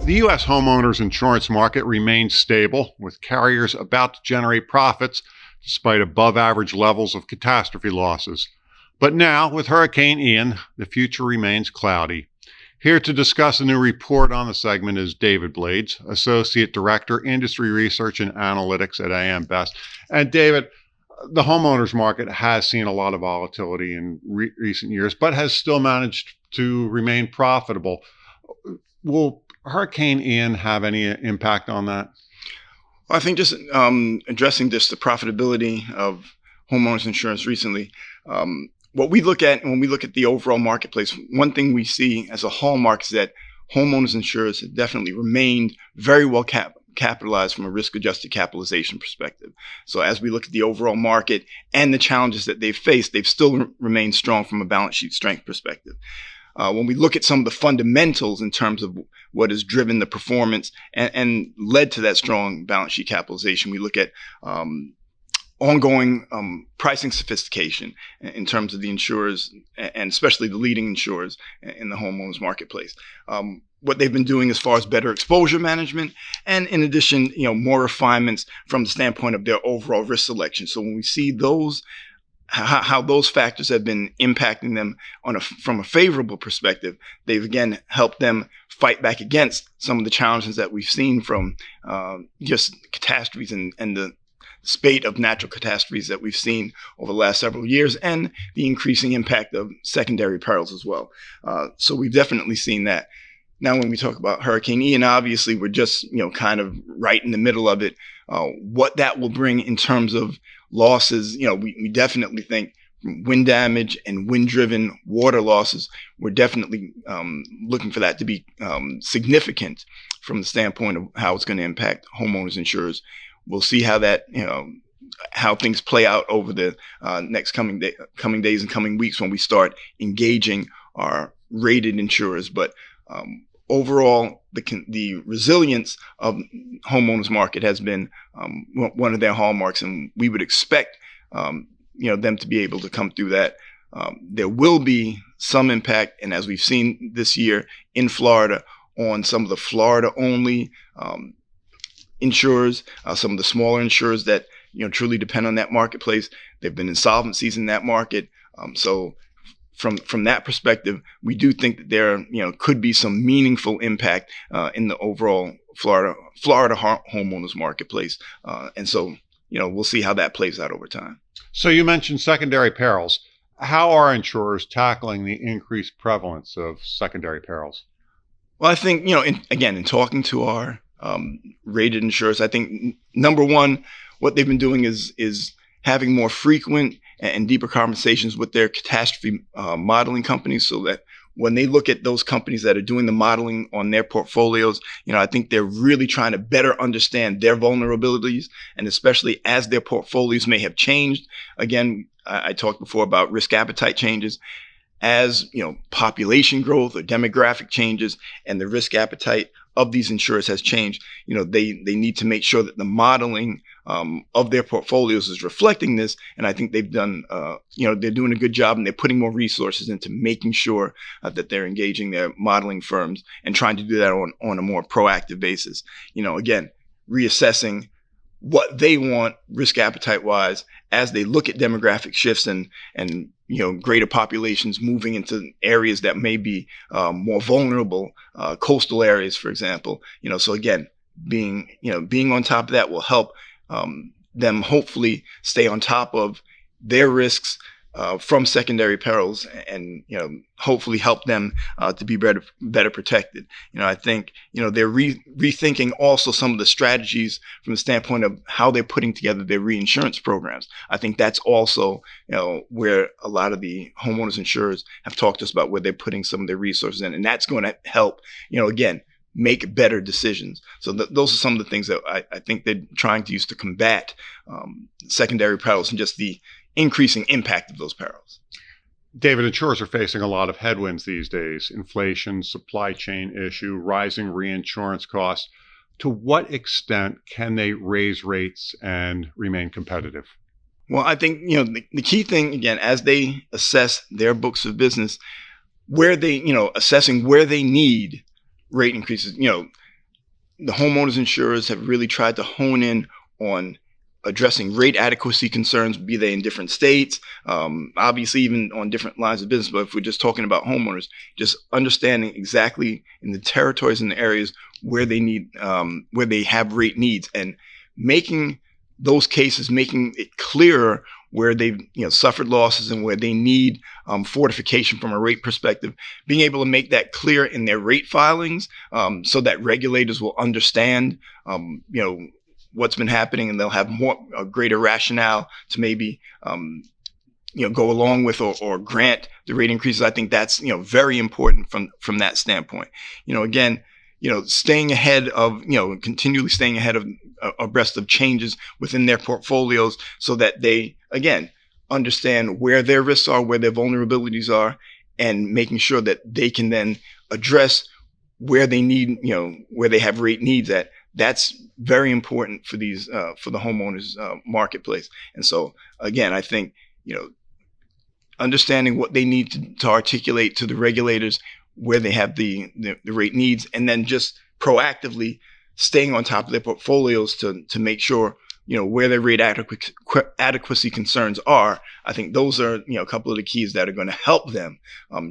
The U.S. homeowners insurance market remains stable, with carriers about to generate profits despite above average levels of catastrophe losses. But now, with Hurricane Ian, the future remains cloudy. Here to discuss a new report on the segment is David Blades, Associate Director, Industry Research and Analytics at AM Best. And David, the homeowners market has seen a lot of volatility in recent years, but has still managed to remain profitable. Will Hurricane Ian have any impact on that? Well, I think just addressing just the profitability of homeowners insurance recently, what we look at when we look at the overall marketplace, one thing we see as a hallmark is that homeowners insurers have definitely remained very well capitalized from a risk-adjusted capitalization perspective. So as we look at the overall market and the challenges that they've faced, they've still remained strong from a balance sheet strength perspective. When we look at some of the fundamentals in terms of what has driven the performance and led to that strong balance sheet capitalization, we look at ongoing pricing sophistication in terms of the insurers, and especially the leading insurers in the homeowners marketplace. What they've been doing as far as better exposure management, and in addition, more refinements from the standpoint of their overall risk selection. So when we see those, how those factors have been impacting them from a favorable perspective, they've again helped them fight back against some of the challenges that we've seen from just catastrophes and the spate of natural catastrophes that we've seen over the last several years, and the increasing impact of secondary perils as well. So we've definitely seen that. Now, when we talk about Hurricane Ian, obviously we're just kind of right in the middle of it. What that will bring in terms of losses, we definitely think wind damage and wind-driven water losses, we're definitely looking for that to be significant from the standpoint of how it's going to impact homeowners insurers. We'll see how that, how things play out over the next coming days and coming weeks when we start engaging our rated insurers. But overall, the resilience of homeowners market has been one of their hallmarks, and we would expect them to be able to come through that. There will be some impact, and as we've seen this year in Florida, on some of the Florida-only insurers, some of the smaller insurers that truly depend on that marketplace. There've been insolvencies in that market, so from that perspective, we do think that there could be some meaningful impact in the overall Florida homeowners marketplace, and so we'll see how that plays out over time. So you mentioned secondary perils. How are insurers tackling the increased prevalence of secondary perils? Well, I think in talking to our rated insurers, I think number one, what they've been doing is having more frequent and deeper conversations with their catastrophe modeling companies, so that when they look at those companies that are doing the modeling on their portfolios, I think they're really trying to better understand their vulnerabilities, and especially as their portfolios may have changed. Again, I talked before about risk appetite changes. As population growth or demographic changes and the risk appetite of these insurers has changed, they need to make sure that the modeling of their portfolios is reflecting this. And I think they've done, they're doing a good job, and they're putting more resources into making sure that they're engaging their modeling firms and trying to do that on a more proactive basis. Again, reassessing what they want risk appetite wise as they look at demographic shifts and greater populations moving into areas that may be more vulnerable, coastal areas, for example. So again, being on top of that will help them hopefully stay on top of their risks from secondary perils, and hopefully help them to be better protected. I think they're rethinking also some of the strategies from the standpoint of how they're putting together their reinsurance programs. I think that's also where a lot of the homeowners insurers have talked to us about where they're putting some of their resources in, and that's going to help again make better decisions. So those are some of the things that I think they're trying to use to combat secondary perils and just the increasing impact of those perils. David, insurers are facing a lot of headwinds these days: inflation, supply chain issue, rising reinsurance costs. To what extent can they raise rates and remain competitive? Well, I think, the key thing, again, as they assess their books of business, where they, assessing where they need rate increases, the homeowners insurers have really tried to hone in on addressing rate adequacy concerns, be they in different states, obviously even on different lines of business. But if we're just talking about homeowners, just understanding exactly in the territories and the areas where they need, where they have rate needs, and making those cases, making it clearer where they've suffered losses and where they need fortification from a rate perspective, being able to make that clear in their rate filings, so that regulators will understand what's been happening, and they'll have a greater rationale to maybe go along with or grant the rate increases. I think that's very important from that standpoint. Again, staying ahead of continually staying ahead of abreast of changes within their portfolios, so that they again understand where their risks are, where their vulnerabilities are, and making sure that they can then address where they need, where they have rate needs at. That's very important for these for the homeowners marketplace. And so again, I think understanding what they need to articulate to the regulators where they have the rate needs, and then just proactively staying on top of their portfolios to make sure where their rate adequacy concerns are. I think those are a couple of the keys that are going to help them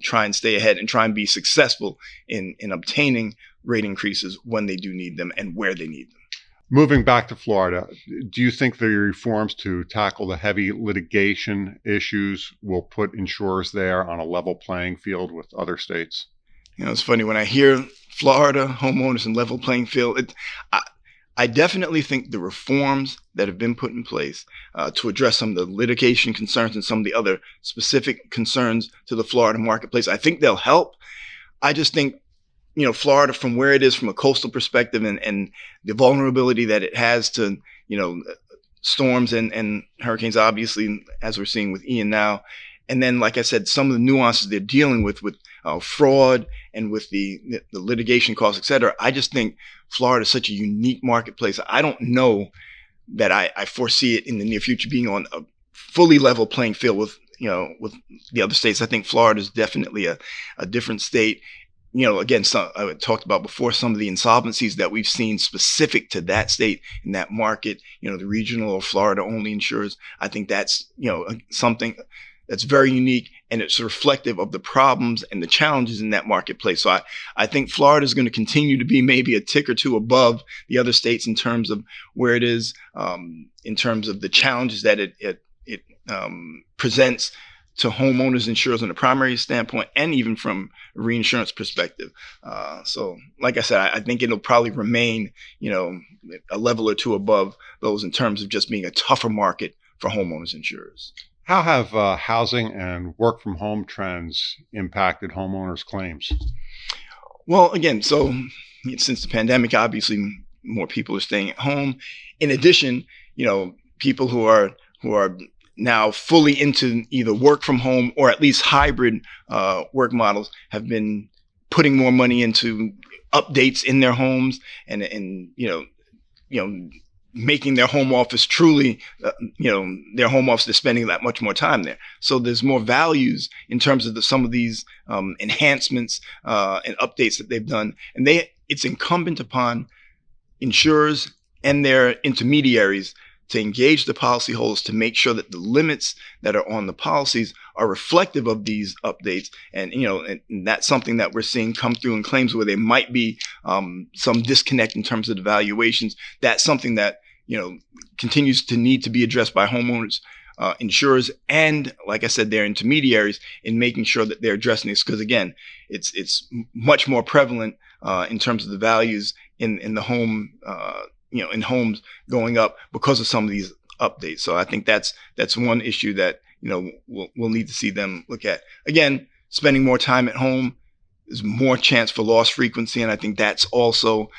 try and stay ahead and try and be successful in obtaining rate increases when they do need them and where they need them. Moving back to Florida, do you think the reforms to tackle the heavy litigation issues will put insurers there on a level playing field with other states? It's funny when I hear Florida, homeowners, and level playing field. I definitely think the reforms that have been put in place to address some of the litigation concerns and some of the other specific concerns to the Florida marketplace, I think they'll help. I just think, Florida, from where it is from a coastal perspective, and the vulnerability that it has to, storms and hurricanes, obviously, as we're seeing with Ian now. And then, like I said, some of the nuances they're dealing with fraud and with the litigation costs, et cetera. I just think Florida is such a unique marketplace. I don't know that I foresee it in the near future being on a fully level playing field with the other states. I think Florida is definitely a different state. Again, I talked about before some of the insolvencies that we've seen specific to that state and that market, the regional or Florida only insurers. I think that's, something that's very unique, and it's reflective of the problems and the challenges in that marketplace. So I think Florida is going to continue to be maybe a tick or two above the other states in terms of where it is, in terms of the challenges that it presents to homeowners insurers on a primary standpoint, and even from a reinsurance perspective. So like I said, I think it'll probably remain, a level or two above those in terms of just being a tougher market for homeowners insurers. How have housing and work from home trends impacted homeowners' claims? Well, again, so since the pandemic, obviously more people are staying at home. In addition, people who are now fully into either work from home or at least hybrid work models have been putting more money into updates in their homes and making their home office truly, their home office is spending that much more time there. So there's more values in terms of some of these enhancements and updates that they've done. And it's incumbent upon insurers and their intermediaries to engage the policyholders to make sure that the limits that are on the policies are reflective of these updates. And, and that's something that we're seeing come through in claims where there might be some disconnect in terms of the valuations. That's something that, continues to need to be addressed by homeowners, insurers, and like I said, their intermediaries in making sure that they're addressing this. Because again, it's much more prevalent in terms of the values in the home, in homes going up because of some of these updates. So I think that's one issue that, we'll need to see them look at. Again, spending more time at home, there's more chance for loss frequency. And I think that's also,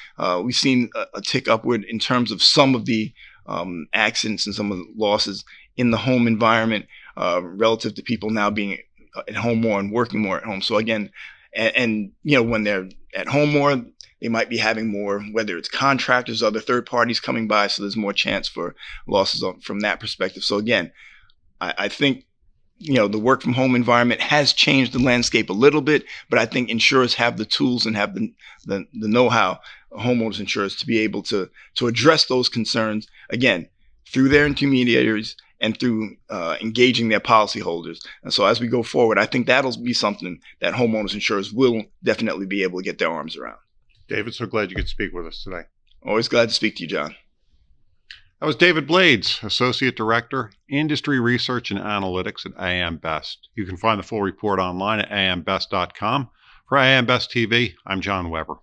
we've seen a tick upward in terms of some of the accidents and some of the losses in the home environment relative to people now being at home more and working more at home. So again, and when they're at home more, they might be having more, whether it's contractors or other third parties coming by. So there's more chance for losses from that perspective. So again, I think, the work from home environment has changed the landscape a little bit, but I think insurers have the tools and have the know-how homeowners insurers to be able to address those concerns, again, through their intermediaries and through engaging their policyholders. And so as we go forward, I think that'll be something that homeowners insurers will definitely be able to get their arms around. David, so glad you could speak with us today. Always glad to speak to you, John. That was David Blades, Associate Director, Industry Research and Analytics at AM Best. You can find the full report online at ambest.com. For AM Best TV, I'm John Weber.